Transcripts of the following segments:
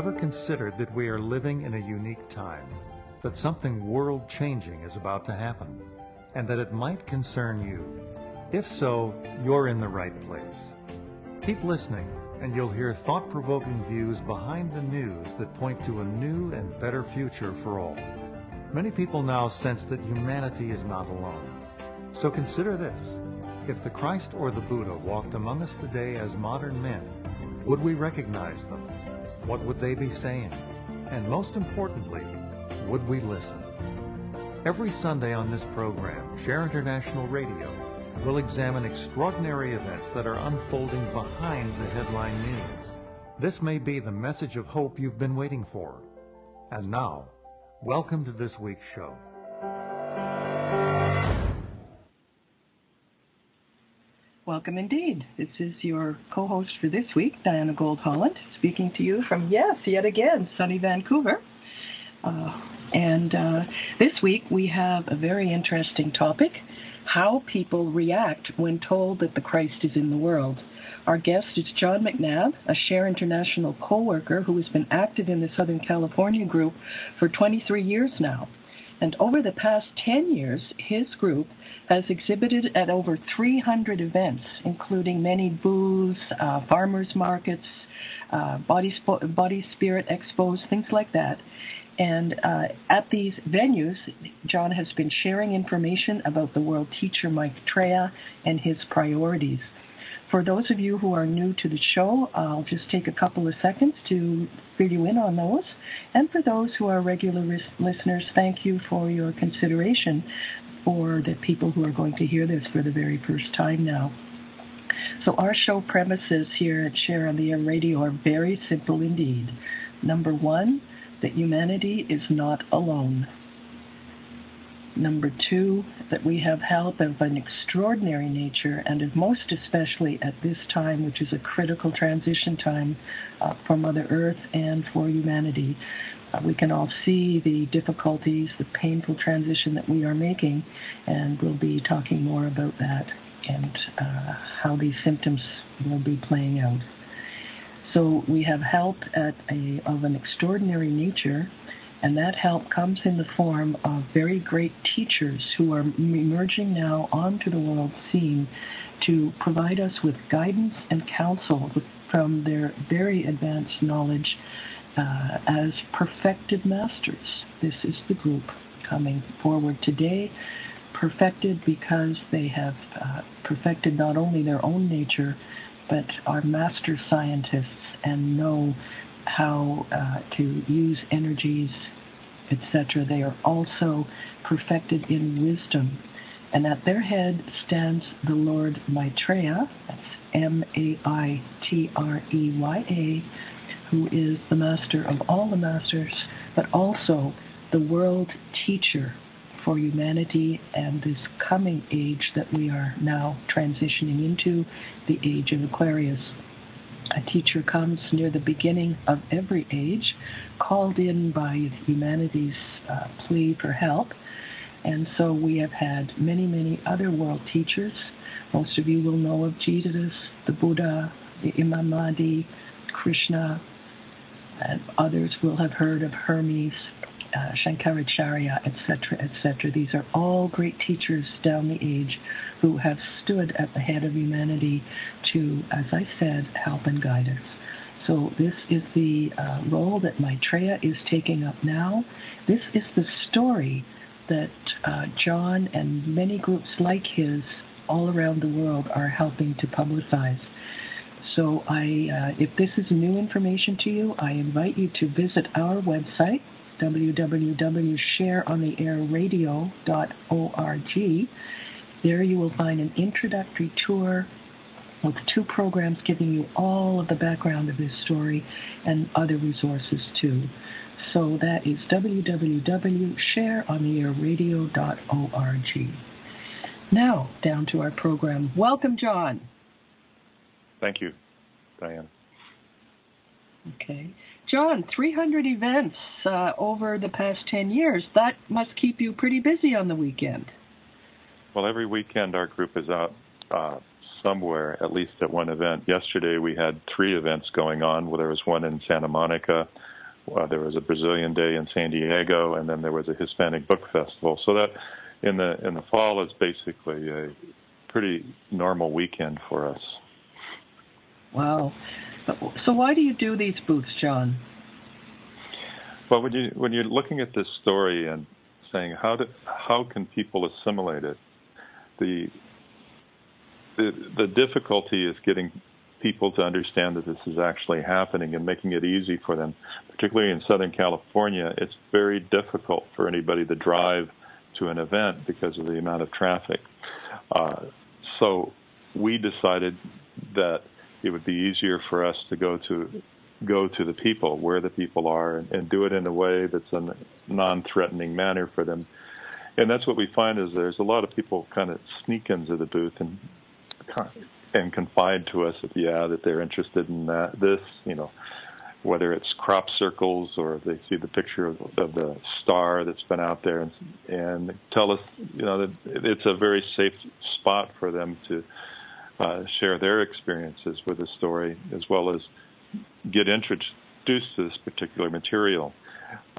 ever considered that we are living in a unique time, that something world-changing is about to happen, and that it might concern you? If so, you're in the right place. Keep listening, and you'll hear thought-provoking views behind the news that point to a new and better future for all. Many people now sense that humanity is not alone. So consider this. If the Christ or the Buddha walked among us today as modern men, would we recognize them? What would they be saying? And most importantly, would we listen? Every Sunday on this program, Share International Radio, we'll examine extraordinary events that are unfolding behind the headline news. This may be the message of hope you've been waiting for. And now, welcome to this week's show. Welcome indeed. This is your co-host for this week, Diana Gold-Holland, speaking to you from, yet again, sunny Vancouver. This week we have a very interesting topic: how people react when told that the Christ is in the world. Our guest is John McNab, a Share International co-worker who has been active in the Southern California group for 23 years now. And over the past 10 years, his group has exhibited at over 300 events, including many booths, farmers markets, body spirit expos, things like that. And at these venues, John has been sharing information about the world teacher Maitreya and his priorities. For those of you who are new to the show, I'll just take a couple of seconds to fill you in on those. And for those who are regular listeners, thank you for your consideration for the people who are going to hear this for the very first time now. So our show premises here at Share on the Air Radio are very simple indeed. Number one, that humanity is not alone. Number two, that we have help of an extraordinary nature, and most especially at this time, which is a critical transition time for Mother Earth and for humanity. We can all see the difficulties, the painful transition that we are making, and we'll be talking more about that and how these symptoms will be playing out. So we have help of an extraordinary nature, and that help comes in the form of very great teachers who are emerging now onto the world scene to provide us with guidance and counsel from their very advanced knowledge as perfected masters. This is the group coming forward today, perfected because they have perfected not only their own nature, but are master scientists and know how to use energies, etc. They are also perfected in wisdom. And at their head stands the Lord Maitreya, that's Maitreya, who is the master of all the masters, but also the world teacher for humanity and this coming age that we are now transitioning into, the age of Aquarius. A teacher comes near the beginning of every age, called in by humanity's plea for help. And so we have had many, many other world teachers. Most of you will know of Jesus, the Buddha, the Imam Mahdi, Krishna, and others will have heard of Hermes, Shankaracharya, etc., etc. These are all great teachers down the age who have stood at the head of humanity to, as I said, help and guide us. So this is the role that Maitreya is taking up now. This is the story that John and many groups like his all around the world are helping to publicize. So if this is new information to you, I invite you to visit our website, www.shareontheairradio.org. There you will find an introductory tour with 2 programs giving you all of the background of this story and other resources too. So that is www.shareontheairradio.org. Now, down to our program. Welcome, John. Thank you, Diane. Okay. John, 300 events over the past 10 years. That must keep you pretty busy on the weekend. Well, every weekend our group is out somewhere, at least at one event. Yesterday we had 3 events going on. Well, there was one in Santa Monica, There was a Brazilian Day in San Diego, and then there was a Hispanic Book Festival. So that in the fall is basically a pretty normal weekend for us. Wow. So why do you do these booths, John? Well, when you're looking at this story and saying how can people assimilate it, the difficulty is getting people to understand that this is actually happening and making it easy for them. Particularly in Southern California, it's very difficult for anybody to drive to an event because of the amount of traffic. So we decided that it would be easier for us to go to the people, where the people are, and do it in a way that's a non-threatening manner for them. And that's what we find is there's a lot of people kind of sneak into the booth and confide to us that they're interested in this, whether it's crop circles or they see the picture of the star that's been out there and tell us, that it's a very safe spot for them to share their experiences with the story, as well as get introduced to this particular material.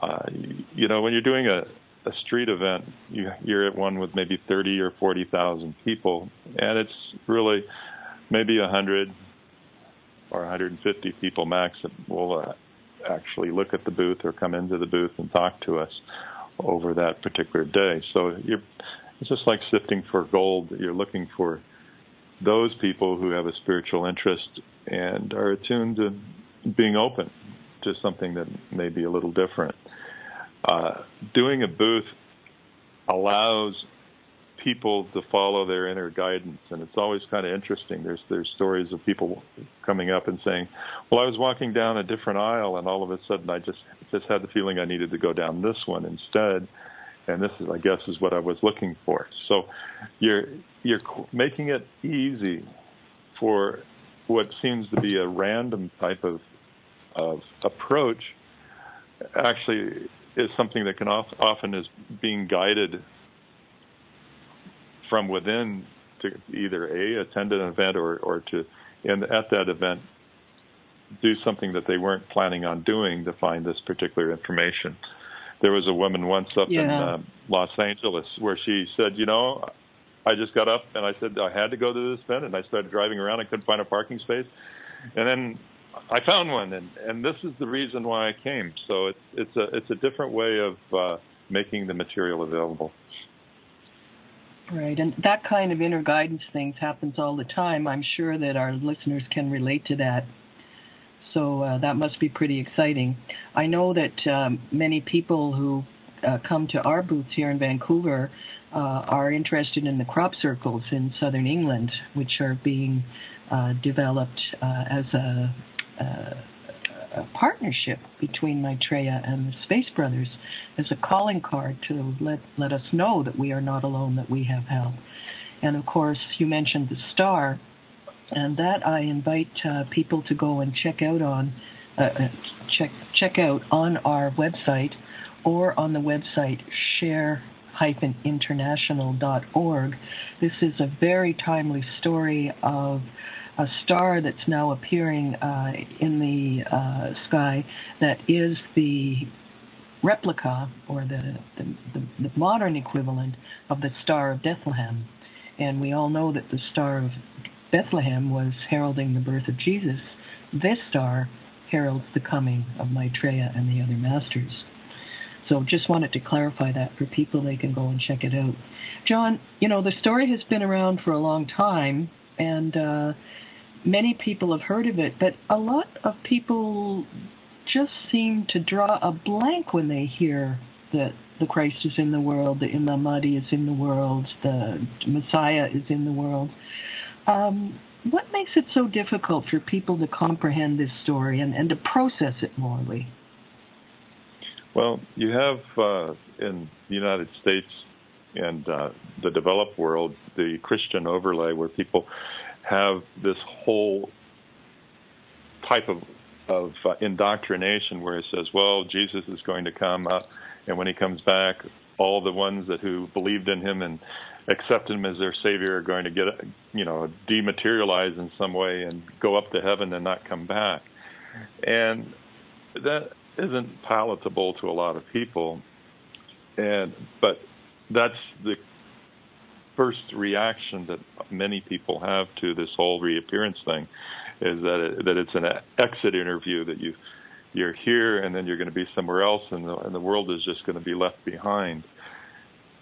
When you're doing a street event, you're at one with maybe 30 or 40,000 people, and it's really maybe 100 or 150 people max that will actually look at the booth or come into the booth and talk to us over that particular day. So it's just like sifting for gold. You're looking for those people who have a spiritual interest and are attuned to being open to something that may be a little different. Doing a booth allows people to follow their inner guidance, and it's always kind of interesting. There's stories of people coming up and saying, well, I was walking down a different aisle, and all of a sudden I just had the feeling I needed to go down this one instead, and this is, I guess, is what I was looking for. So you're making it easy for what seems to be a random type of approach actually is something that can often is being guided from within to either attend an event or to, and at that event, do something that they weren't planning on doing to find this particular information. There was a woman once up in Los Angeles where she said, I just got up and I said I had to go to this event, and I started driving around. I couldn't find a parking space, and then I found one, and this is the reason why I came. So it's a different way of making the material available. Right, and that kind of inner guidance things happens all the time. I'm sure that our listeners can relate to that. So that must be pretty exciting. I know that many people who come to our booths here in Vancouver are interested in the crop circles in southern England, which are being developed as a partnership between Maitreya and the Space Brothers as a calling card to let us know that we are not alone, that we have help. And of course, you mentioned the star, and that I invite people to go and check out on our website or on the website share-international.org. This is a very timely story of a star that's now appearing in the sky that is the replica or the modern equivalent of the Star of Bethlehem. And we all know that the Star of Bethlehem was heralding the birth of Jesus. This star heralds the coming of Maitreya and the other masters. So just wanted to clarify that for people. They can go and check it out. John, the story has been around for a long time, and many people have heard of it, but a lot of people just seem to draw a blank when they hear that the Christ is in the world, the Imam Mahdi is in the world, the Messiah is in the world. What makes it so difficult for people to comprehend this story and to process it morally? Well, you have in the United States and the developed world the Christian overlay where people have this whole type of indoctrination where it says, well, Jesus is going to come up, and when he comes back, all the ones who believed in him and accepted him as their Savior are going to get, dematerialize in some way and go up to heaven and not come back. And isn't palatable to a lot of people, but that's the first reaction that many people have to this whole reappearance thing, is that it's an exit interview, that you're here and then you're going to be somewhere else, and the world is just going to be left behind.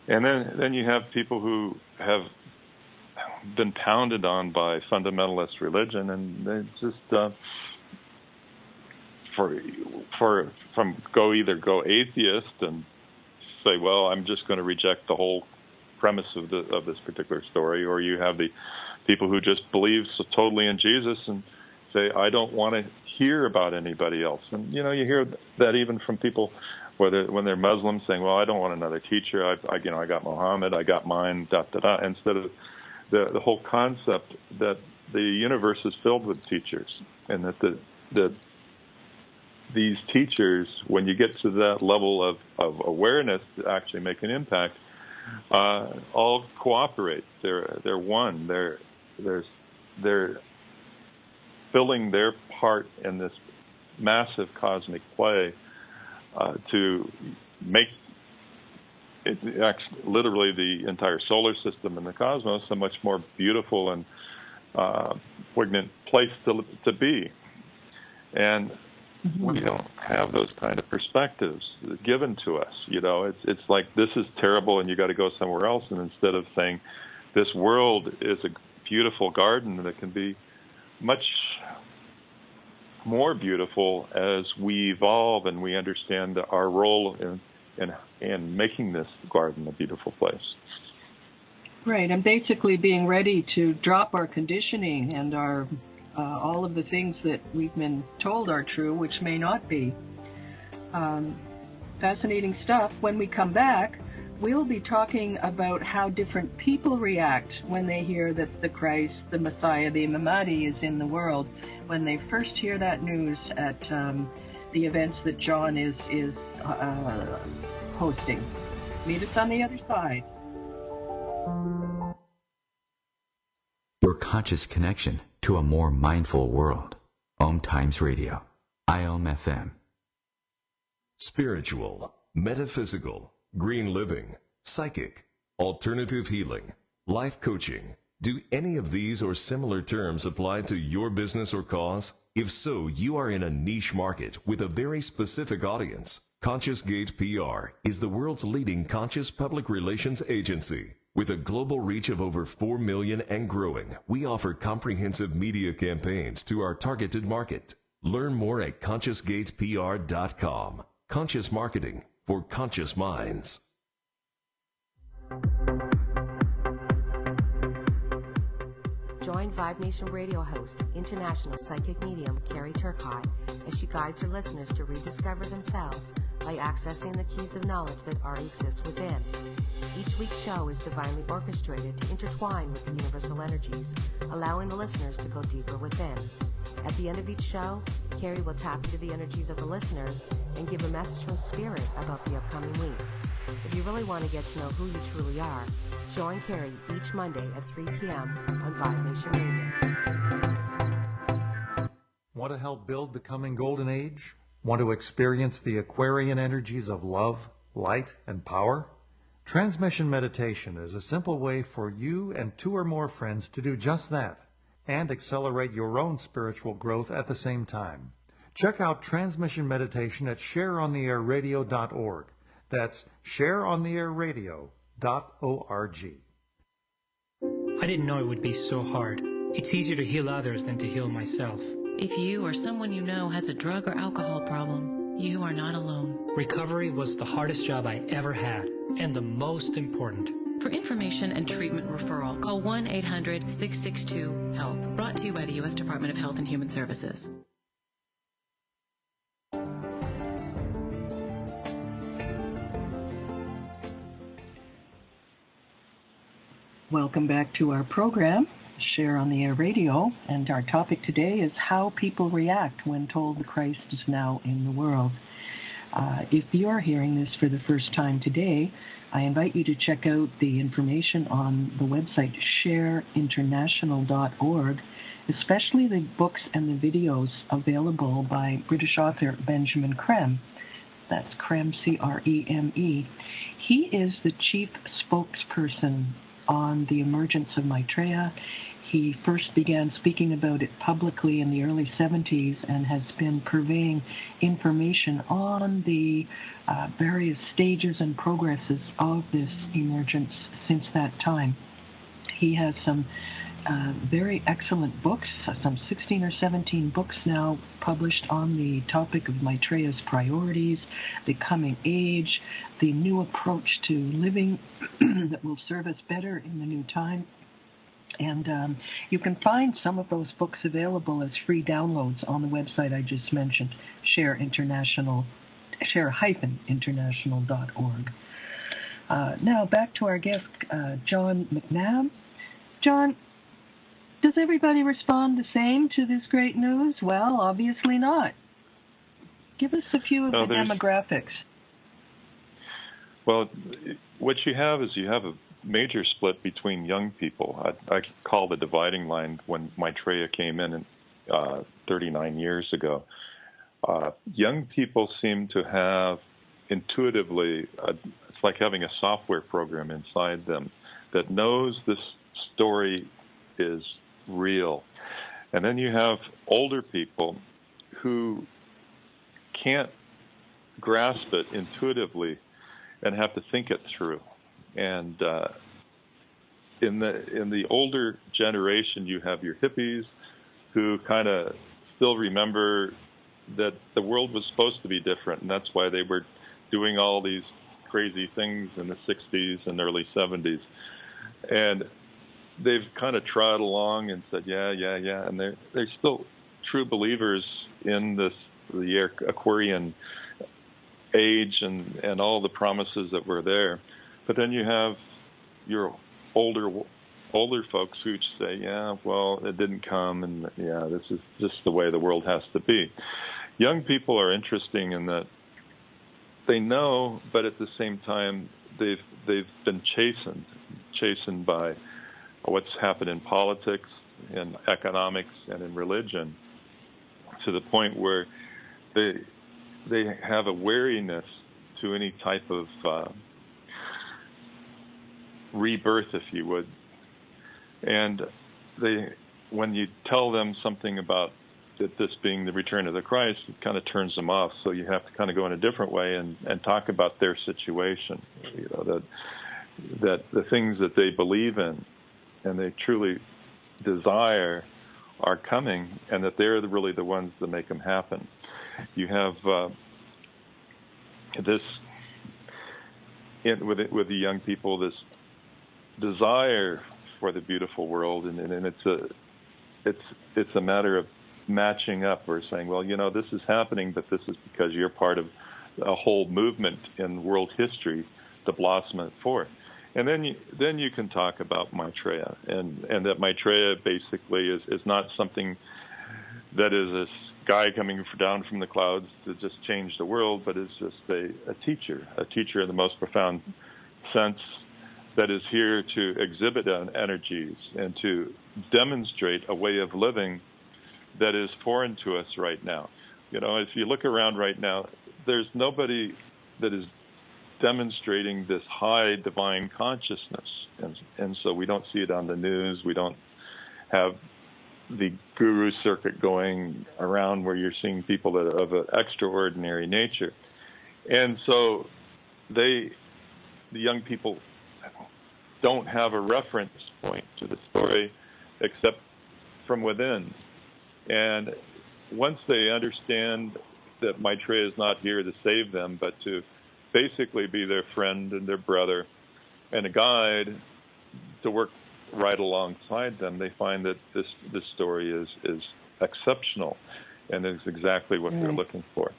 And then you have people who have been pounded on by fundamentalist religion, and they just either go atheist and say, well, I'm just going to reject the whole premise of this particular story, or you have the people who just believe so totally in Jesus and say, I don't want to hear about anybody else. And you hear that even from people, when they're Muslims, saying, well, I don't want another teacher. I got Muhammad, I got mine, instead of the whole concept that the universe is filled with teachers, and that these teachers, when you get to that level of awareness to actually make an impact, all cooperate. They're one. They're filling their part in this massive cosmic play to make it literally the entire solar system and the cosmos a much more beautiful and poignant place to be. And we don't have those kind of perspectives given to us. It's like, this is terrible and you got to go somewhere else. And instead of saying, this world is a beautiful garden that can be much more beautiful as we evolve and we understand our role in making this garden a beautiful place. Right, and basically being ready to drop our conditioning and our all of the things that we've been told are true, which may not be. Fascinating stuff. When we come back, we'll be talking about how different people react when they hear that the Christ, the Messiah, the Mahdi is in the world, when they first hear that news at the events that John is hosting. Meet us on the other side. Your conscious connection to a more mindful world. OMTimes Radio. IOM-FM. Spiritual, metaphysical, green living, psychic, alternative healing, life coaching. Do any of these or similar terms apply to your business or cause? If so, you are in a niche market with a very specific audience. Conscious Gate PR is the world's leading conscious public relations agency. With a global reach of over 4 million and growing, we offer comprehensive media campaigns to our targeted market. Learn more at ConsciousGatesPR.com. Conscious marketing for conscious minds. Join Vibe Nation radio host, international psychic medium Carrie Turkai, as she guides her listeners to rediscover themselves by accessing the keys of knowledge that already exist within. Each week's show is divinely orchestrated to intertwine with the universal energies, allowing the listeners to go deeper within. At the end of each show, Carrie will tap into the energies of the listeners and give a message from Spirit about the upcoming week. If you really want to get to know who you truly are, join Carrie each Monday at 3 p.m. on Vibe Nation Radio. Want to help build the coming golden age? Want to experience the Aquarian energies of love, light, and power? Transmission meditation is a simple way for you and 2 or more friends to do just that and accelerate your own spiritual growth at the same time. Check out transmission meditation at shareontheairradio.org. That's shareontheairradio.org. I didn't know it would be so hard. It's easier to heal others than to heal myself. If you or someone you know has a drug or alcohol problem, you are not alone. Recovery was the hardest job I ever had, and the most important. For information and treatment referral, call 1-800-662-HELP. Brought to you by the U.S. Department of Health and Human Services. Welcome back to our program, Share on the Air Radio, and our topic today is how people react when told the Christ is now in the world. If you are hearing this for the first time today, I invite you to check out the information on the website shareinternational.org especially the books and the videos available by British author Benjamin Creme. That's Creme, C-R-E-M-E. He is the chief spokesperson on the emergence of Maitreya. He first began speaking about it publicly in the early 70s and has been purveying information on the various stages and progresses of this emergence since that time. He has some very excellent books, some 16 or 17 books now published on the topic of Maitreya's priorities, the coming age, the new approach to living that will serve us better in the new time. And you can find some of those books available as free downloads on the website I just mentioned, share-international.org. Now back to our guest, John McNab. John, does everybody respond the same to this great news? Well, obviously not. Give us a few of the demographics. Well, what you have is you have a major split between young people. I call the dividing line when Maitreya came in 39 years ago. Young people seem to have intuitively, it's like having a software program inside them that knows this story is real. And then you have older people who can't grasp it intuitively and have to think it through. And in the older generation, you have your hippies who kind of still remember that the world was supposed to be different, and that's why they were doing all these crazy things in the 60s and early 70s. And they've kind of trod along and said, yeah, and they're still true believers in the Aquarian age and all the promises that were there. But then you have your older folks who say, yeah, well, it didn't come, and yeah, this is just the way the world has to be. Young people are interesting in that they know, but at the same time, they've been chastened by what's happened in politics, in economics, and in religion, to the point where they have a wariness to any type of rebirth, if you would. And when you tell them something about that this being the return of the Christ, it kind of turns them off. So you have to kind of go in a different way and talk about their situation. You know, that the things that they believe in and they truly desire are coming, and that they're really the ones that make them happen. You have with the young people, this desire for the beautiful world, and it's a matter of matching up or saying, well, you know, this is happening, but this is because you're part of a whole movement in world history to blossom it forth. And then you can talk about Maitreya, and that Maitreya basically is not something that is this guy coming down from the clouds to just change the world, but is just a teacher in the most profound sense, that is here to exhibit energies and to demonstrate a way of living that is foreign to us right now. You know, if you look around right now, there's nobody that is demonstrating this high divine consciousness. And so we don't see it on the news. We don't have the guru circuit going around where you're seeing people that are of an extraordinary nature. And so the young people don't have a reference point to the story except from within. And once they understand that Maitreya is not here to save them, but to basically be their friend and their brother and a guide to work right alongside them, they find that this story is exceptional and is exactly what they're looking for.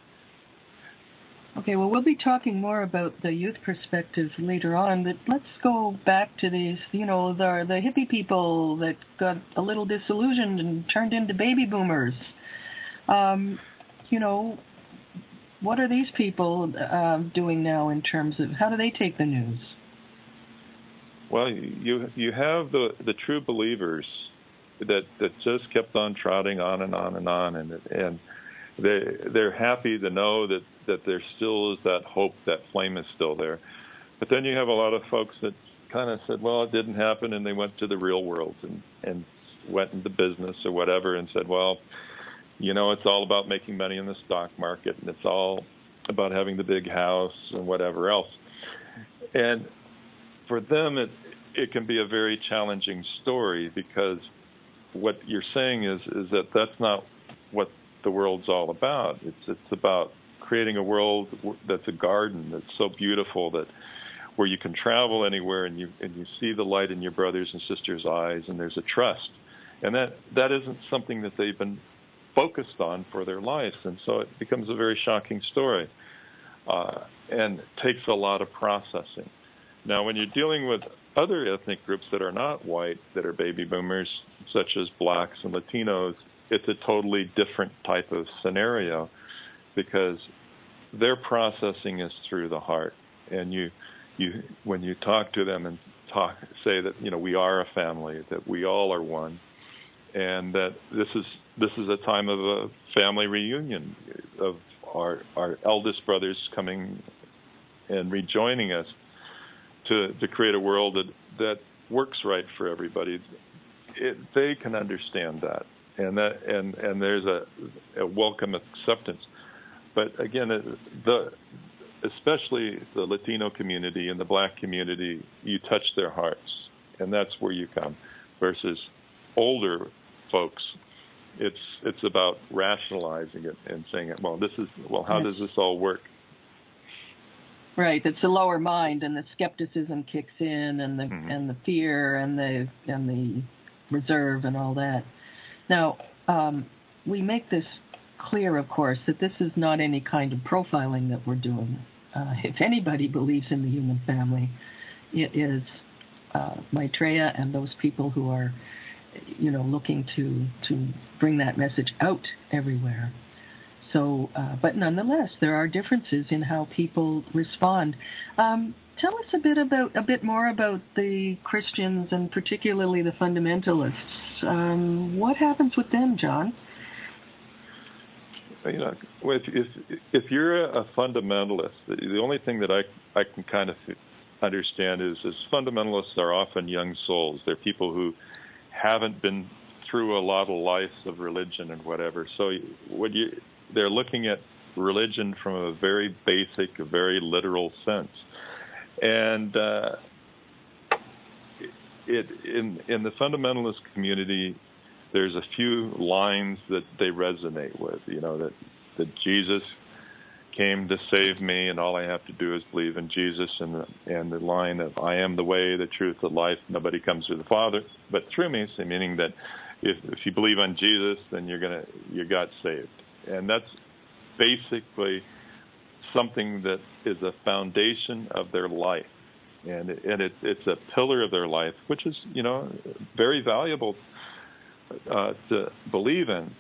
Okay, well, we'll be talking more about the youth perspective later on, but let's go back to these, you know, the hippie people that got a little disillusioned and turned into baby boomers. You know, what are these people doing now in terms of, how do they take the news? Well, you have the true believers that just kept on trotting on and on and on, and they're happy to know that there still is that hope, that flame is still there. But then you have a lot of folks that kind of said, well, it didn't happen, and they went to the real world and went into business or whatever and said, well, it's all about making money in the stock market, and it's all about having the big house and whatever else. And for them, it can be a very challenging story, because what you're saying is that that's not what the world's all about. It's about creating a world that's a garden that's so beautiful, that where you can travel anywhere and you see the light in your brothers and sisters' eyes, and there's a trust. And that isn't something that they've been focused on for their lives, and so it becomes a very shocking story, and takes a lot of processing. Now, when you're dealing with other ethnic groups that are not white, that are baby boomers, such as blacks and Latinos, it's a totally different type of scenario, because their processing is through the heart. And when you talk to them and say that we are a family, that we all are one, and that this is a time of a family reunion of our eldest brothers coming and rejoining us to create a world that works right for everybody. They can understand that, and there's a welcome acceptance. But again, especially the Latino community and the black community, you touch their hearts, and that's where you come. Versus older folks, it's about rationalizing it and saying, how does this all work? Right, it's the lower mind, and the skepticism kicks in, and the and the fear, and the reserve, and all that. Now, we make this clear, of course, that this is not any kind of profiling that we're doing. If anybody believes in the human family, it is Maitreya and those people who are, looking to bring that message out everywhere. So, but nonetheless, there are differences in how people respond. Tell us a bit more about the Christians, and particularly the fundamentalists. What happens with them, John? If you're a fundamentalist, the only thing that I can kind of understand is fundamentalists are often young souls. They're people who haven't been through a lot of lives of religion and whatever. So they're looking at religion from a very basic, a very literal sense. And in the fundamentalist community, there's a few lines that they resonate with, that Jesus came to save me, and all I have to do is believe in Jesus, and the line of I am the way, the truth, the life, nobody comes to the Father but through me, so meaning that if you believe on Jesus, then you got saved. And that's basically something that is a foundation of their life, and it's a pillar of their life, which is very valuable to believe in,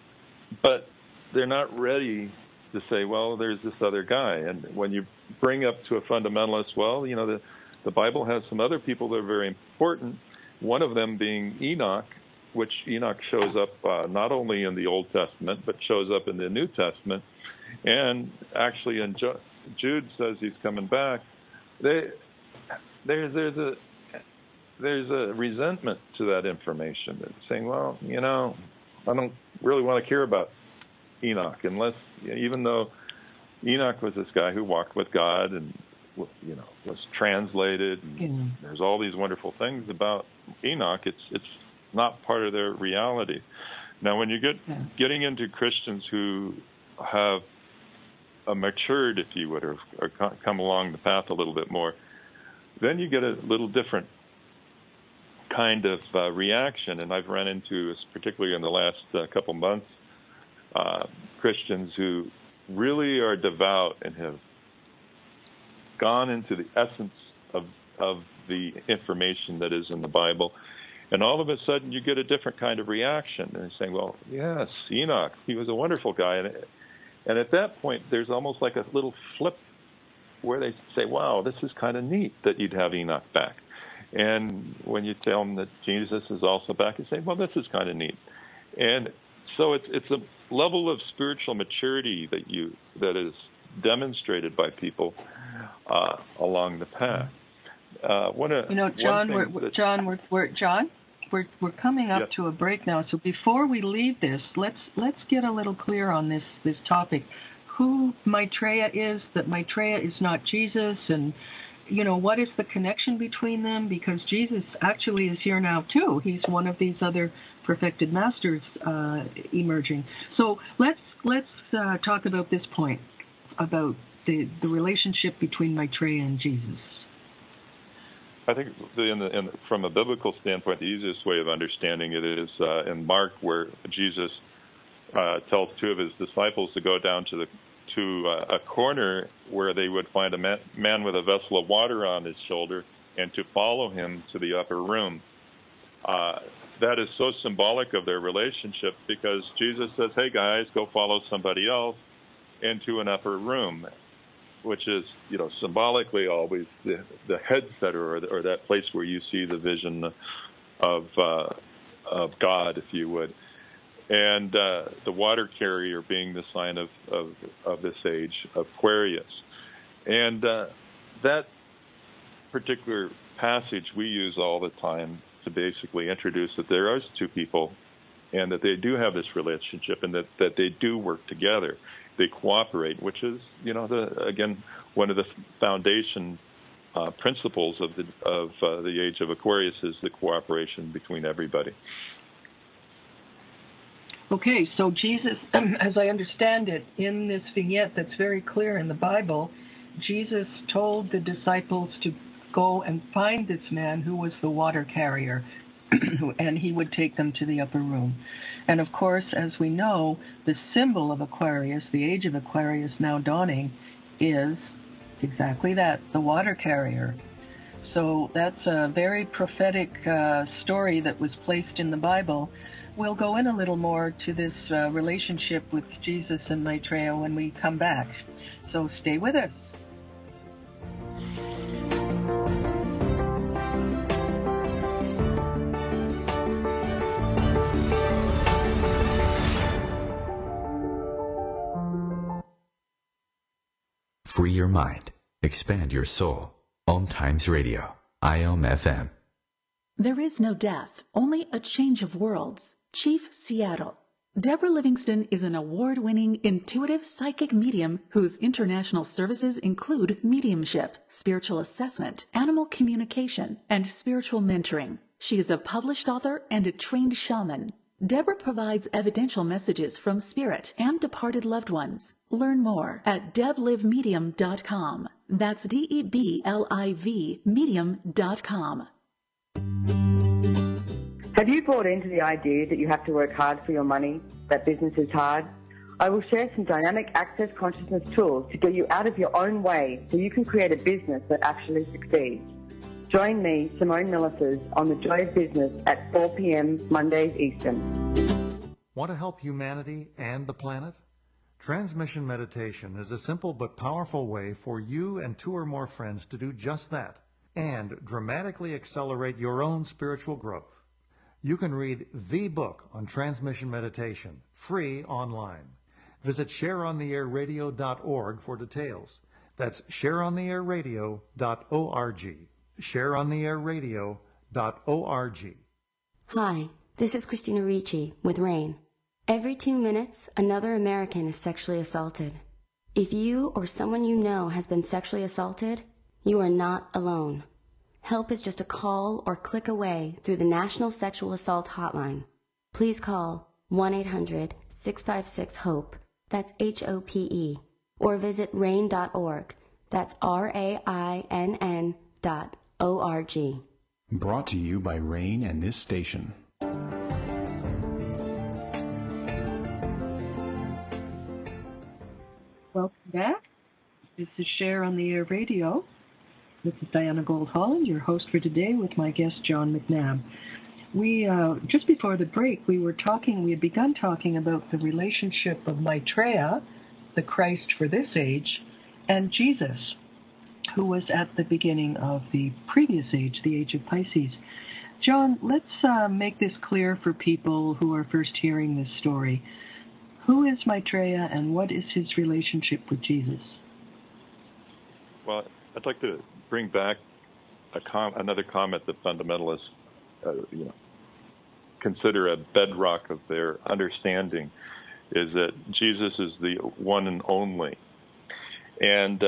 but they're not ready to say, well, there's this other guy. And when you bring up to a fundamentalist, well, the Bible has some other people that are very important, one of them being Enoch, which Enoch shows up not only in the Old Testament, but shows up in the New Testament. And actually, in Jude says he's coming back. There's a resentment to that information. It's saying, well, I don't really want to care about Enoch unless, even though Enoch was this guy who walked with God and, was translated. And there's all these wonderful things about Enoch. It's not part of their reality. Now, when you getting into Christians who have matured, if you would, or come along the path a little bit more, then you get a little different kind of reaction. And I've run into, particularly in the last couple months, Christians who really are devout and have gone into the essence of the information that is in the Bible. And all of a sudden, you get a different kind of reaction. And they're saying, well, yes, Enoch, he was a wonderful guy. And at that point, there's almost like a little flip where they say, wow, this is kind of neat that you'd have Enoch back. And when you tell them that Jesus is also back, you say, well, this is kind of neat. And so it's a level of spiritual maturity that is demonstrated by people along the path. John, we're coming up to a break now. So before we leave this, let's get a little clear on this topic. Who Maitreya is, that Maitreya is not Jesus, and what is the connection between them? Because Jesus actually is here now too. He's one of these other perfected masters emerging. So let's talk about this point, about the relationship between Maitreya and Jesus. I think from a biblical standpoint, the easiest way of understanding it is in Mark, where Jesus tells two of his disciples to go down to a corner where they would find a man with a vessel of water on his shoulder, and to follow him to the upper room. That is so symbolic of their relationship, because Jesus says, hey guys, go follow somebody else into an upper room, which is, symbolically always the head setter, or that place where you see the vision of God, if you would. And the water carrier being the sign of this age, Aquarius. And that particular passage we use all the time to basically introduce that there are two people, and that they do have this relationship, and that they do work together. They cooperate, which is, again, one of the foundation principles of the age of Aquarius is the cooperation between everybody. Okay, so Jesus, as I understand it, in this vignette that's very clear in the Bible, Jesus told the disciples to go and find this man who was the water carrier, and he would take them to the upper room. And of course, as we know, the symbol of Aquarius, the age of Aquarius now dawning, is exactly that, the water carrier. So that's a very prophetic story that was placed in the Bible. We'll go in a little more to this relationship with Jesus and Maitreya when we come back. So stay with us. Free your mind. Expand your soul. OMTimes Radio. IOM-FM. There is no death, only a change of worlds. Chief Seattle. Deborah Livingston is an award-winning intuitive psychic medium whose international services include mediumship, spiritual assessment, animal communication, and spiritual mentoring. She is a published author and a trained shaman. Deborah provides evidential messages from spirit and departed loved ones. Learn more at deblivemedium.com. That's DEBLIV medium.com. Have you bought into the idea that you have to work hard for your money, that business is hard? I will share some dynamic access consciousness tools to get you out of your own way so you can create a business that actually succeeds. Join me, Simone Millicers, on The Joy of Business at 4 p.m. Mondays Eastern. Want to help humanity and the planet? Transmission meditation is a simple but powerful way for you and two or more friends to do just that and dramatically accelerate your own spiritual growth. You can read the book on transmission meditation, free online. Visit shareontheairradio.org for details. That's shareontheairradio.org. shareontheairradio.org. Hi, this is Christina Ricci with RAIN. Every 2 minutes, another American is sexually assaulted. If you or someone you know has been sexually assaulted, you are not alone. Help is just a call or click away through the National Sexual Assault Hotline. Please call 1-800-656-HOPE, that's HOPE, or visit RAIN.org, that's RAINN.org. Brought to you by RAIN and this station. Welcome back. This is Share on the Air Radio. This is Diana Gold-Holland, your host for today, with my guest, John McNab. We, just before the break, we had begun talking about the relationship of Maitreya, the Christ for this age, and Jesus, who was at the beginning of the previous age, the age of Pisces. John, let's make this clear for people who are first hearing this story. Who is Maitreya, and what is his relationship with Jesus? Well, I'd like to bring back another comment that fundamentalists consider a bedrock of their understanding, is that Jesus is the one and only. And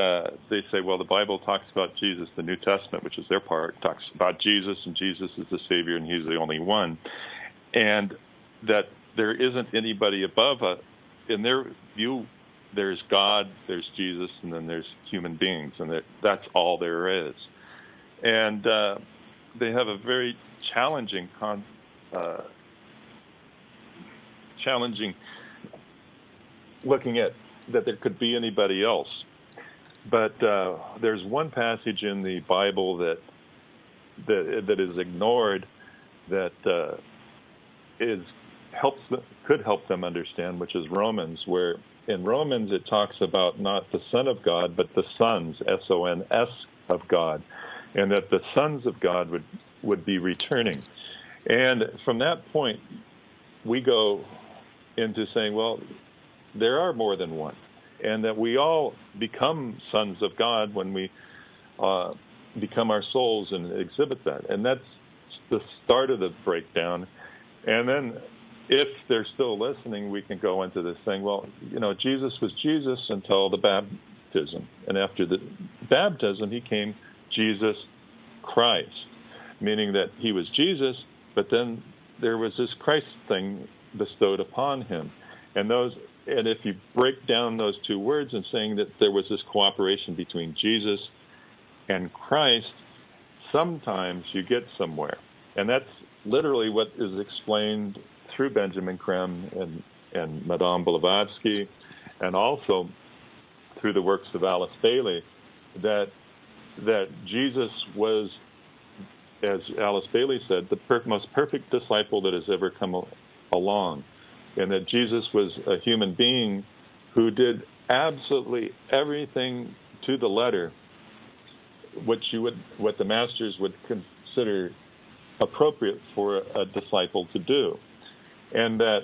they say, well, the Bible talks about Jesus. The New Testament, which is their part, talks about Jesus, and Jesus is the Savior, and he's the only one. And that there isn't anybody above us. In their view, there's God, there's Jesus, and then there's human beings, and that's all there is. And they have a very challenging looking at that there could be anybody else. But there's one passage in the Bible that is ignored that could help them understand, which is Romans, where in Romans it talks about not the Son of God, but the sons, S-O-N-S, of God, and that the sons of God would be returning. And from that point, we go into saying, well, there are more than one, and that we all become sons of God when we become our souls and exhibit that. And that's the start of the breakdown. And then if they're still listening, we can go into this thing, well, Jesus was Jesus until the baptism. And after the baptism, he came Jesus Christ, meaning that he was Jesus, but then there was this Christ thing bestowed upon him. And if you break down those two words and saying that there was this cooperation between Jesus and Christ, sometimes you get somewhere. And that's literally what is explained through Benjamin Creme and Madame Blavatsky, and also through the works of Alice Bailey, that Jesus was, as Alice Bailey said, the most perfect disciple that has ever come along, and that Jesus was a human being who did absolutely everything to the letter, what the masters would consider appropriate for a disciple to do. And that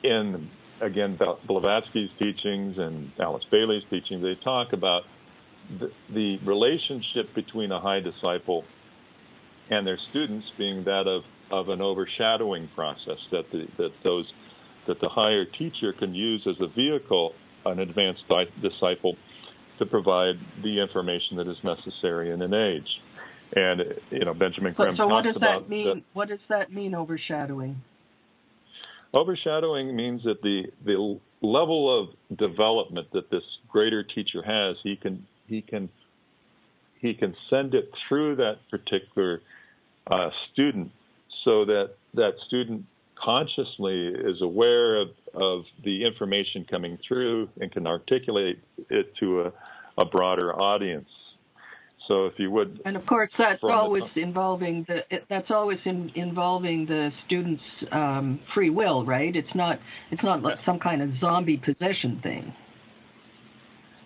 in, again, Blavatsky's teachings and Alice Bailey's teachings, they talk about the relationship between a high disciple and their students being that of an overshadowing process, that the higher teacher can use as a vehicle an advanced disciple to provide the information that is necessary in an age. And Benjamin Creme so what talks does about that mean? What does that mean, overshadowing? Overshadowing means that the level of development that this greater teacher has, he can send it through that particular student, so that student consciously is aware of the information coming through and can articulate it to a broader audience. So, if you would, and of course, that's always involving the student's free will, right? It's not like some kind of zombie possession thing.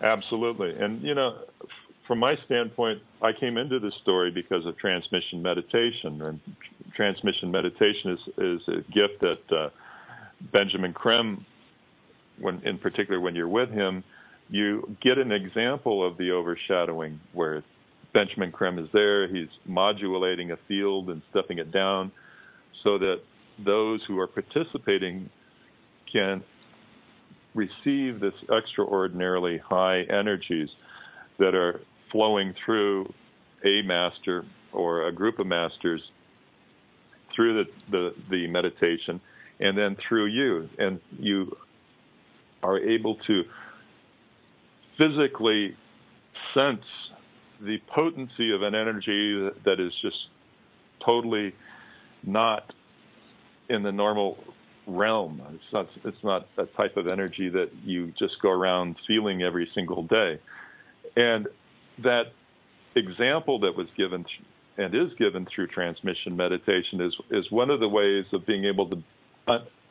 Absolutely, and from my standpoint, I came into this story because of transmission meditation, and transmission meditation is a gift that Benjamin Creme, in particular when you're with him, you get an example of the overshadowing where Benjamin Creme is there, he's modulating a field and stepping it down so that those who are participating can receive this extraordinarily high energies that are flowing through a master or a group of masters through the meditation, and then through you. And you are able to physically sense the potency of an energy that is just totally not in the normal realm. It's not a type of energy that you just go around feeling every single day. And that example that was given and is given through transmission meditation is one of the ways of being able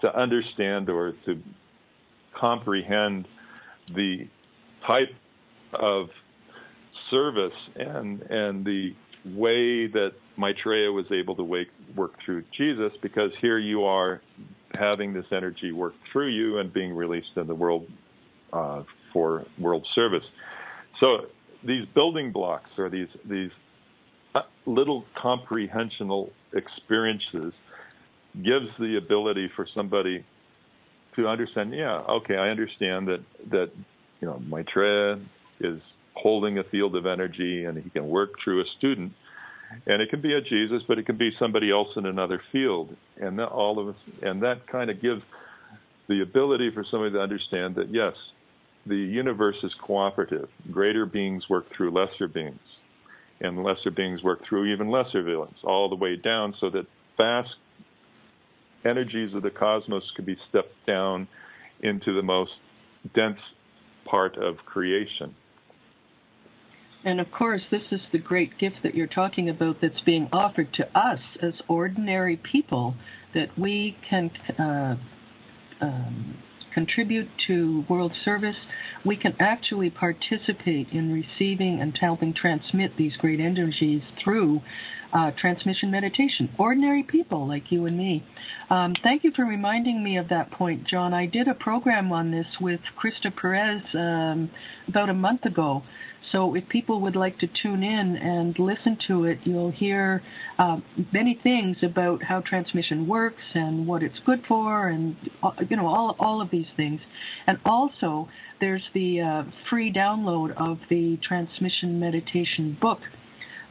to understand or to comprehend the type of service and the way that Maitreya was able to work through Jesus, because here you are having this energy work through you and being released in the world for world service. So these building blocks, or these little comprehensional experiences, gives the ability for somebody to understand, I understand that Maitreya is holding a field of energy and he can work through a student, and it can be a Jesus, but it can be somebody else in another field, and that kind of gives the ability for somebody to understand that yes, the universe is cooperative. Greater beings work through lesser beings, and lesser beings work through even lesser beings, all the way down, so that vast energies of the cosmos could be stepped down into the most dense part of creation. And of course, this is the great gift that you're talking about that's being offered to us as ordinary people, that we can contribute to world service. We can actually participate in receiving and helping transmit these great energies through transmission meditation. Ordinary people like you and me. Thank you for reminding me of that point, John. I did a program on this with Krista Perez about a month ago. So if people would like to tune in and listen to it, you'll hear many things about how transmission works and what it's good for, and all of these things. And also, there's the free download of the transmission meditation book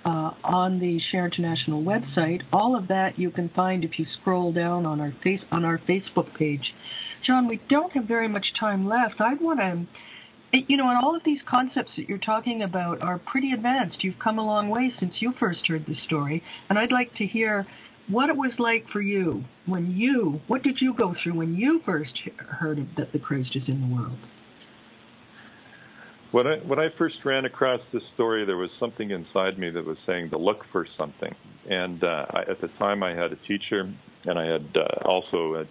on the Share International website. All of that you can find if you scroll down on our Facebook page. John, we don't have very much time left. I'd want to. And all of these concepts that you're talking about are pretty advanced. You've come a long way since you first heard the story. And I'd like to hear what it was like for you what did you go through when you first heard that the Christ is in the world? When I first ran across this story, there was something inside me that was saying to look for something. And at the time, I had a teacher, and I had also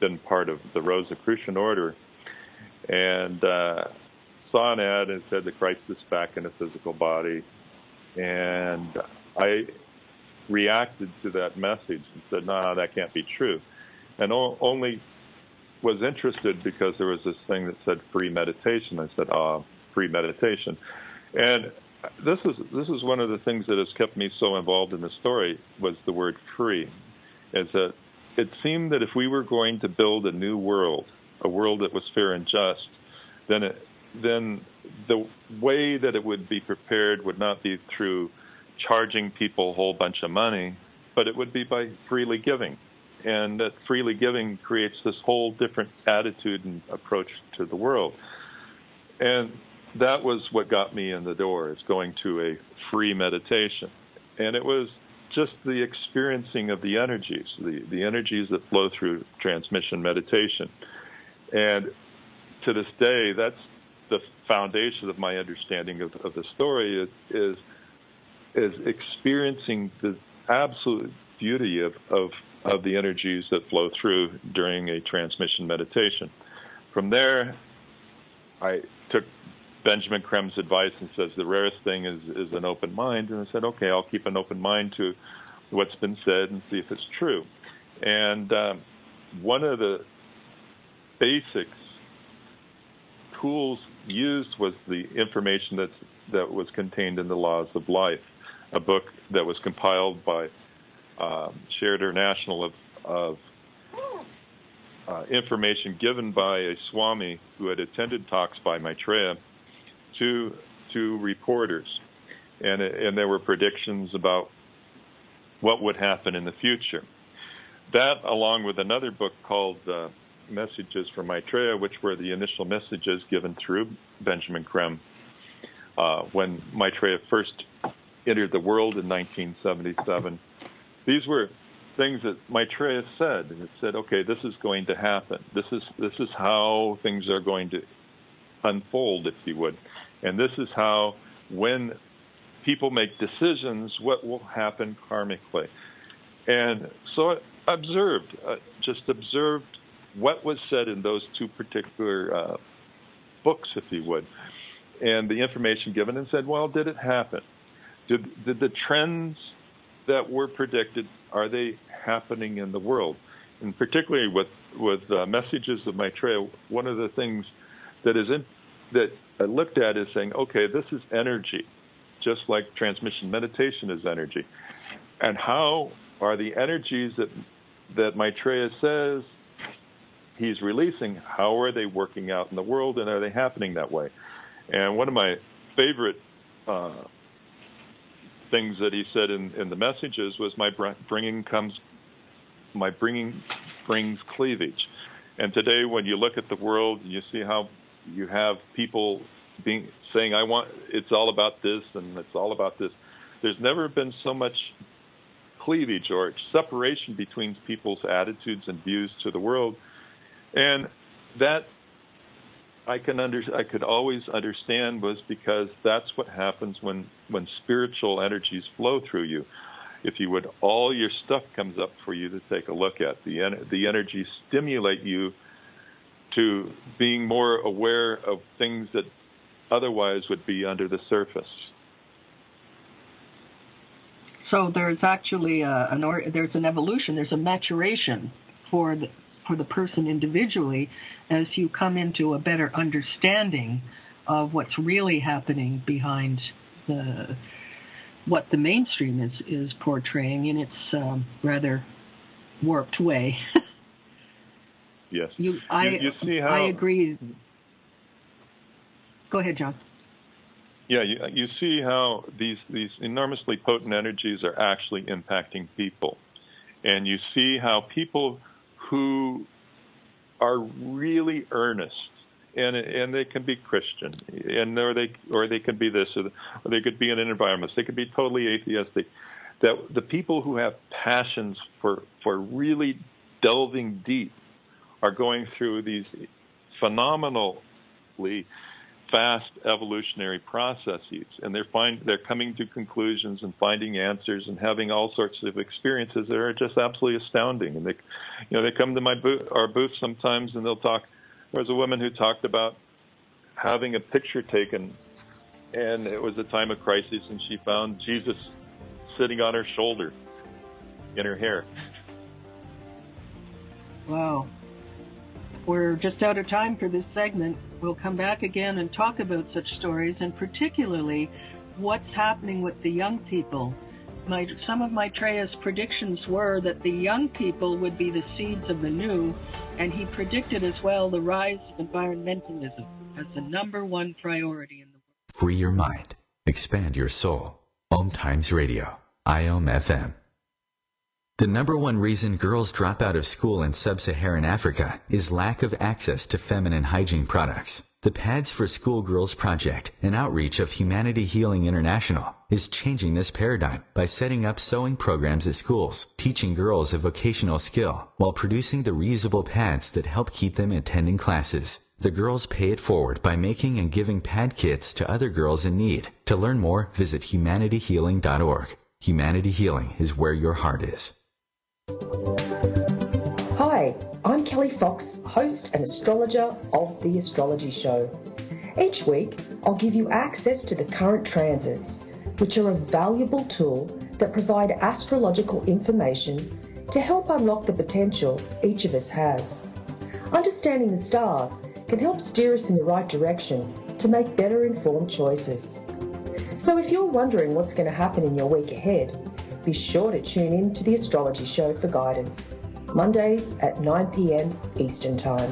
been part of the Rosicrucian Order, and saw an ad and said the Christ is back in a physical body. And I reacted to that message and said, no, that can't be true. And only was interested because there was this thing that said free meditation. I said, free meditation. And this is one of the things that has kept me so involved in the story, was the word free. Is that it seemed that if we were going to build a new world, a world that was fair and just, then the way that it would be prepared would not be through charging people a whole bunch of money, but it would be by freely giving. And that freely giving creates this whole different attitude and approach to the world. And that was what got me in the door, is going to a free meditation. And it was just the experiencing of the energies, the energies that flow through transmission meditation. And to this day, that's the foundation of my understanding of the story, is experiencing the absolute beauty of the energies that flow through during a transmission meditation. From there, I took Benjamin Krem's advice and says the rarest thing is an open mind. And I said, okay, I'll keep an open mind to what's been said and see if it's true. And one of the basics tools used was the information that was contained in the Laws of Life, a book that was compiled by Share International of information given by a Swami who had attended talks by Maitreya to reporters, and there were predictions about what would happen in the future. That, along with another book called Messages from Maitreya, which were the initial messages given through Benjamin Krem when Maitreya first entered the world in 1977. These were things that Maitreya said, and it said, okay, this is going to happen. This is how things are going to unfold, if you would. And this is how, when people make decisions, what will happen karmically. And so I observed what was said in those two particular books, if you would. the information given and said, well, did it happen? Did the trends that were predicted, are they happening in the world? And particularly with messages of Maitreya, one of the things that I looked at is saying, okay, this is energy, just like transmission meditation is energy. And how are the energies that Maitreya says he's releasing, how are they working out in the world, and are they happening that way? And one of my favorite things that he said in the messages was, my bringing brings cleavage. And today, when you look at the world, you see how you have people saying, it's all about this and it's all about this. There's never been so much cleavage or separation between people's attitudes and views to the world. And that I could always understand was because that's what happens when spiritual energies flow through you. If you would, all your stuff comes up for you to take a look at. The energies stimulate you to being more aware of things that otherwise would be under the surface. So there's actually there's an evolution, there's a maturation for the person individually as you come into a better understanding of what's really happening behind what the mainstream is portraying in its rather warped way. Yes. You see how I agree. Go ahead, John. Yeah, you see how these enormously potent energies are actually impacting people. And you see how people who are really earnest, and they can be Christian, or they can be this, or they could be an environmentalist, they could be totally atheistic, that the people who have passions for really delving deep are going through these phenomenally fast evolutionary processes, and they're coming to conclusions and finding answers and having all sorts of experiences that are just absolutely astounding. And they come to our booth sometimes, and they'll talk. There was a woman who talked about having a picture taken, and it was a time of crisis, and she found Jesus sitting on her shoulder in her hair. Wow. We're just out of time for this segment. We'll come back again and talk about such stories, and particularly what's happening with the young people. Some of Maitreya's predictions were that the young people would be the seeds of the new, and he predicted as well the rise of environmentalism as the #1 priority in the world. Free your mind. Expand your soul. OMTimes Radio. IOM FM. The #1 reason girls drop out of school in sub-Saharan Africa is lack of access to feminine hygiene products. The Pads for Schoolgirls Project, an outreach of Humanity Healing International, is changing this paradigm by setting up sewing programs at schools, teaching girls a vocational skill, while producing the reusable pads that help keep them attending classes. The girls pay it forward by making and giving pad kits to other girls in need. To learn more, visit humanityhealing.org. Humanity Healing is where your heart is. Hi, I'm Kelly Fox, host and astrologer of The Astrology Show. Each week, I'll give you access to the current transits, which are a valuable tool that provide astrological information to help unlock the potential each of us has. Understanding the stars can help steer us in the right direction to make better informed choices. So if you're wondering what's going to happen in your week ahead, be sure to tune in to The Astrology Show for guidance, Mondays at 9 p.m. Eastern Time.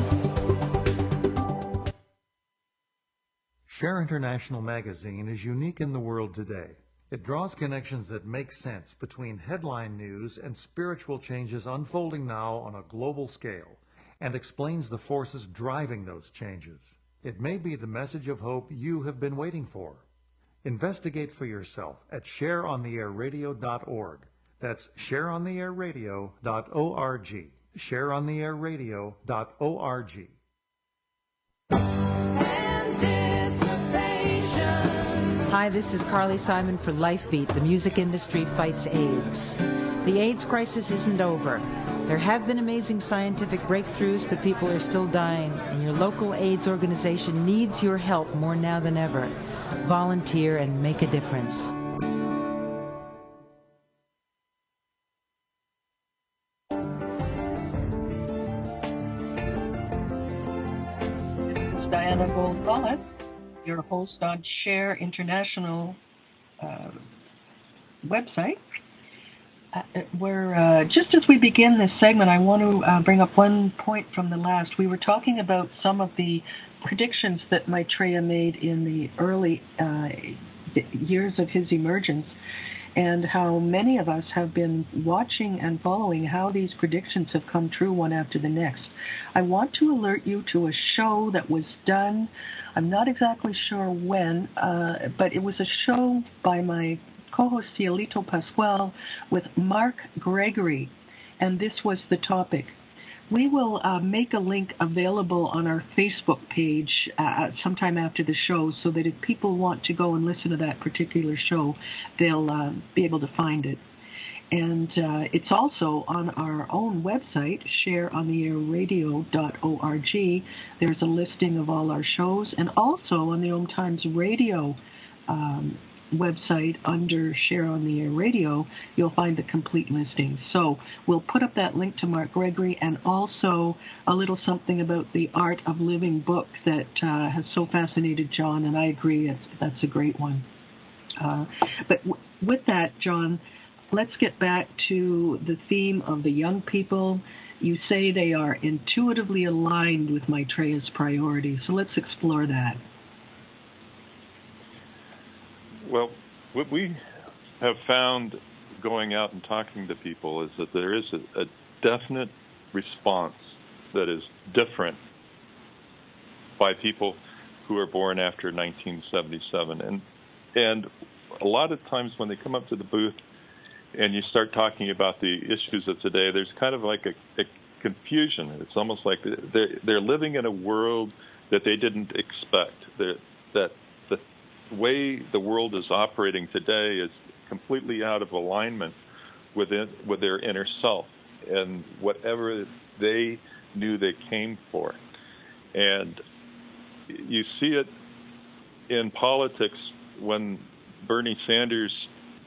Share International magazine is unique in the world today. It draws connections that make sense between headline news and spiritual changes unfolding now on a global scale, and explains the forces driving those changes. It may be the message of hope you have been waiting for. Investigate for yourself at shareontheairradio.org. That's shareontheairradio.org. Shareontheairradio.org. Hi, this is Carly Simon for LifeBeat. The music industry fights AIDS. The AIDS crisis isn't over. There have been amazing scientific breakthroughs, but people are still dying, and your local AIDS organization needs your help more now than ever. Volunteer and make a difference. Diana Gold-Follett, your host on Share International website. Just as we begin this segment, I want to bring up one point from the last. We were talking about some of the predictions that Maitreya made in the early years of his emergence, and how many of us have been watching and following how these predictions have come true one after the next. I want to alert you to a show that was done, I'm not exactly sure when, but it was a show by my co-host Cielito Pascual with Mark Gregory, and this was the topic. We will make a link available on our Facebook page sometime after the show, so that if people want to go and listen to that particular show, they'll be able to find it. And it's also on our own website, shareontheairradio.org. There's a listing of all our shows, and also on the OMTimes Radio website under Share on the Air Radio, you'll find the complete listing. So we'll put up that link to Mark Gregory, and also a little something about the Art of Living book that has so fascinated John, and I agree that's a great one. But with that, John, let's get back to the theme of the young people. You say they are intuitively aligned with Maitreya's priorities, so let's explore that. Well, what we have found going out and talking to people is that there is a definite response that is different by people who are born after 1977. And a lot of times when they come up to the booth and you start talking about the issues of today, there's kind of like a confusion. It's almost like they're living in a world that they didn't expect, that the way the world is operating today is completely out of alignment with their inner self and whatever they knew they came for. And you see it in politics when Bernie Sanders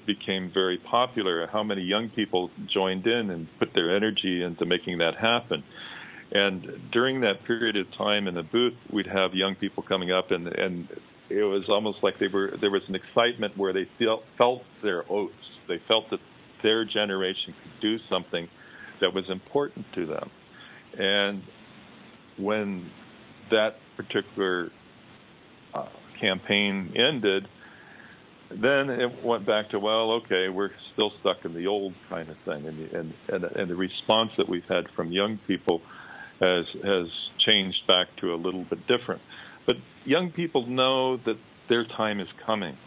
became very popular, how many young people joined in and put their energy into making that happen. And during that period of time in the booth, we'd have young people coming up, and it was almost like there was an excitement where they felt their oats. They felt that their generation could do something that was important to them. And when that particular campaign ended, then it went back to, well, okay, we're still stuck in the old kind of thing. And the response that we've had from young people has changed back to a little bit different. But young people know that their time is coming.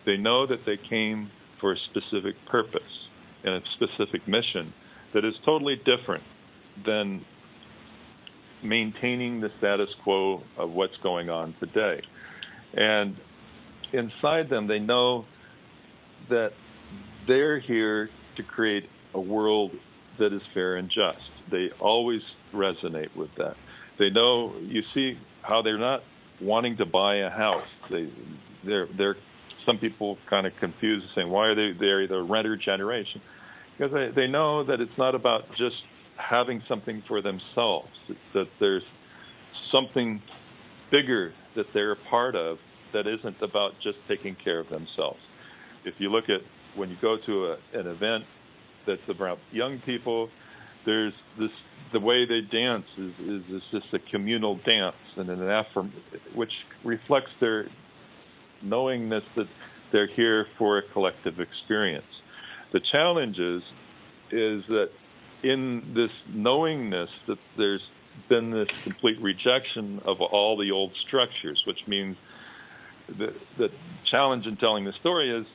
They know that they came for a specific purpose and a specific mission that is totally different than maintaining the status quo of what's going on today. And inside them, they know that they're here to create a world that is fair and just. They always resonate with that. They know, you see how they're not wanting to buy a house. They're some people kind of confused, saying, why are they're the renter generation? Because they know that it's not about just having something for themselves. It's that there's something bigger that they're a part of that isn't about just taking care of themselves. If you look at when you go to an event that's about young people, there's this, the way they dance is just a communal dance and which reflects their knowingness that they're here for a collective experience. The challenge is that in this knowingness that there's been this complete rejection of all the old structures, which means the challenge in telling the story is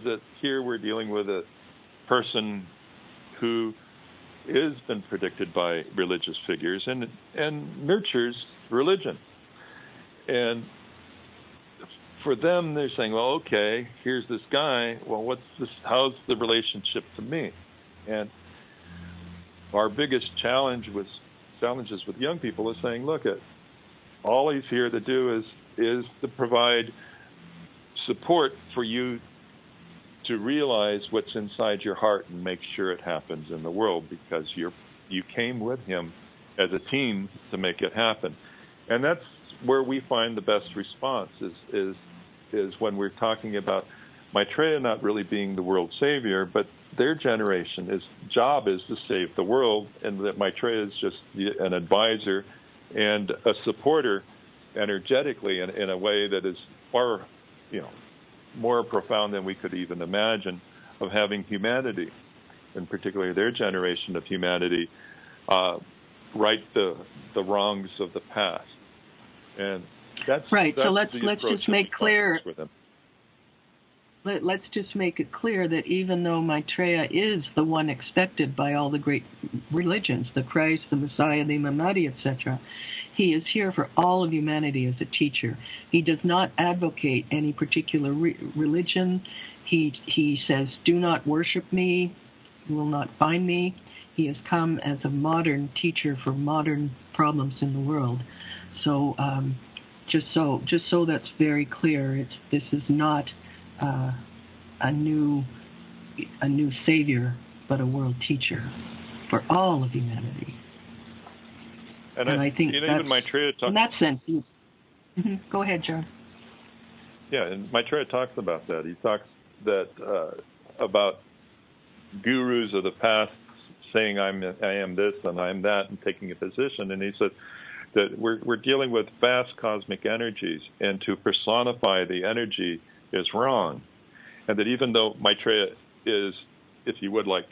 that here we're dealing with a person who has been predicted by religious figures and nurtures religion. And for them, they're saying, well, okay, here's this guy. Well, what's this? How's the relationship to me? And our biggest challenges with young people is saying, look, all he's here to do is to provide support for you to realize what's inside your heart and make sure it happens in the world, because you came with him as a team to make it happen. And that's where we find the best response is when we're talking about Maitreya not really being the world savior, but their generation, job is to save the world, and that Maitreya is just an advisor and a supporter energetically in a way that is far, more profound than we could even imagine, of having humanity, and particularly their generation of humanity, right the wrongs of the past. And that's right. So let's just make clear. Let's just make it clear that even though Maitreya is the one expected by all the great religions, the Christ, the Messiah, the Mahdi, etc., he is here for all of humanity as a teacher. He does not advocate any particular religion. He says, do not worship me, you will not find me. He has come as a modern teacher for modern problems in the world. So just so that's very clear, this is not a new savior, but a world teacher for all of humanity. And I think even Maitreya talks in that sense. Go ahead, John. Yeah, and Maitreya talks about that. He talks about gurus of the past saying I am this and I am that, and taking a position. And he said that we're dealing with vast cosmic energies, and to personify the energy is wrong. And that even though Maitreya is, if you would, like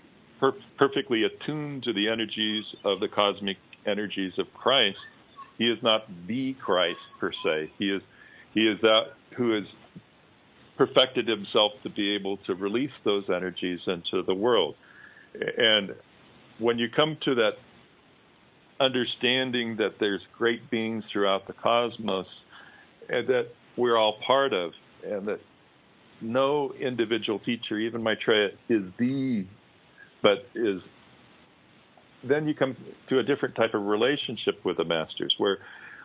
perfectly attuned to the energies of the cosmic energies of Christ, he is not the Christ per se. He is that who has perfected himself to be able to release those energies into the world. And when you come to that understanding that there's great beings throughout the cosmos, and that we're all part of, and that no individual teacher, even Maitreya, is then you come to a different type of relationship with the masters, where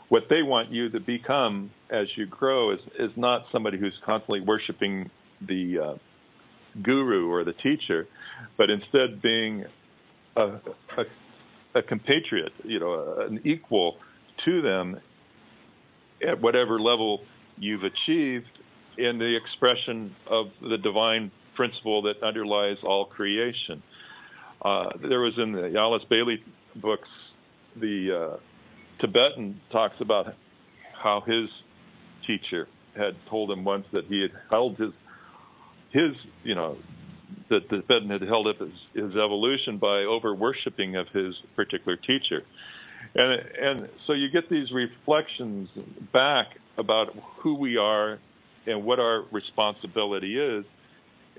what they want you to become as you grow is not somebody who's constantly worshiping the guru or the teacher, but instead being a compatriot, an equal to them at whatever level you've achieved in the expression of the divine principle that underlies all creation. There was in the Alice Bailey books, the Tibetan talks about how his teacher had told him once that he had held that the Tibetan had held up his evolution by over-worshipping of his particular teacher. And so you get these reflections back about who we are and what our responsibility is.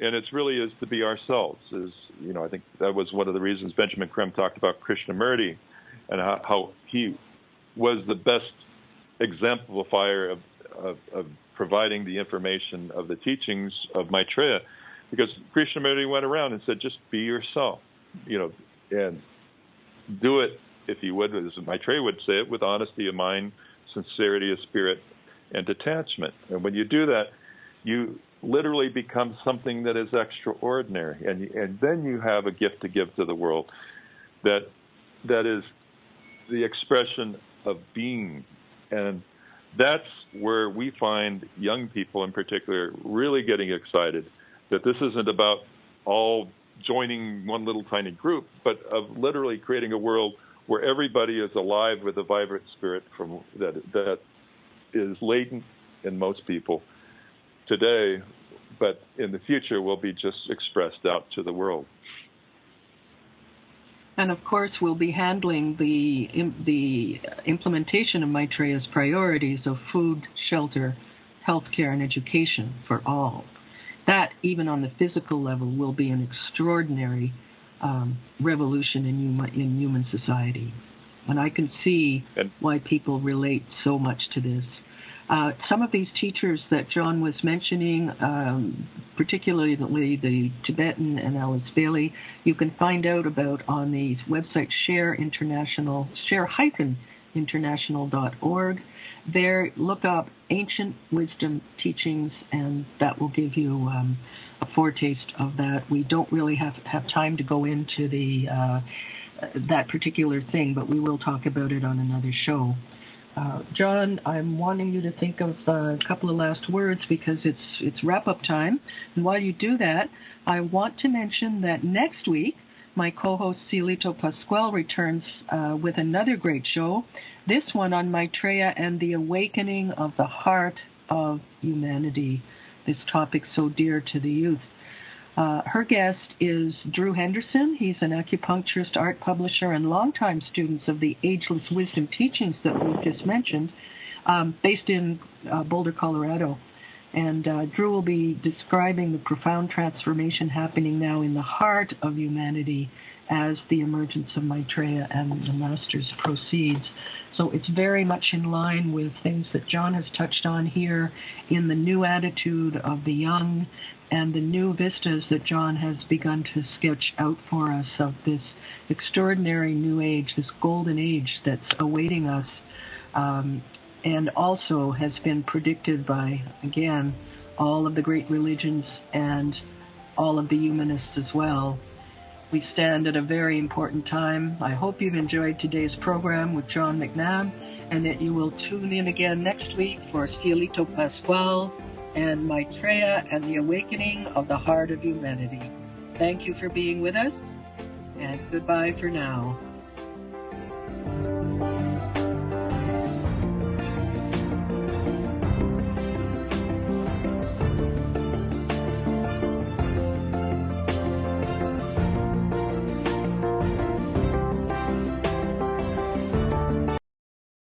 And it really is to be ourselves. I think that was one of the reasons Benjamin Creme talked about Krishnamurti, and how he was the best exemplifier of providing the information of the teachings of Maitreya, because Krishnamurti went around and said, just be yourself, and do it, if you would, as Maitreya would say it, with honesty of mind, sincerity of spirit, and detachment. And when you do that, you literally become something that is extraordinary, and then you have a gift to give to the world that is the expression of being. And that's where we find young people in particular really getting excited, that this isn't about all joining one little tiny group, but of literally creating a world where everybody is alive with a vibrant spirit that is latent in most people today, but in the future will be just expressed out to the world. And of course, we'll be handling the implementation of Maitreya's priorities of food, shelter, healthcare, and education for all. That, even on the physical level, will be an extraordinary revolution in human society. And I can see why people relate so much to this. Some of these teachers that John was mentioning, particularly the Tibetan and Alice Bailey, you can find out about on the website share-international.org. There, look up Ancient Wisdom Teachings, and that will give you a foretaste of that. We don't really have time to go into that particular thing, but we will talk about it on another show. John, I'm wanting you to think of a couple of last words because it's wrap-up time. And while you do that, I want to mention that next week, my co-host Cielito Pascual returns with another great show, this one on Maitreya and the awakening of the heart of humanity, this topic so dear to the youth. Her guest is Drew Henderson. He's an acupuncturist, art publisher, and longtime student of the Ageless Wisdom Teachings that we've just mentioned, based in Boulder, Colorado. And Drew will be describing the profound transformation happening now in the heart of humanity as the emergence of Maitreya and the Masters proceeds. So it's very much in line with things that John has touched on here in the new attitude of the young and the new vistas that John has begun to sketch out for us of this extraordinary new age, this golden age that's awaiting us, and also has been predicted by, again, all of the great religions and all of the humanists as well. We stand at a very important time. I hope you've enjoyed today's program with John McNab, and that you will tune in again next week for Cielito Pascual and Maitreya and the awakening of the heart of humanity. Thank you for being with us, and goodbye for now.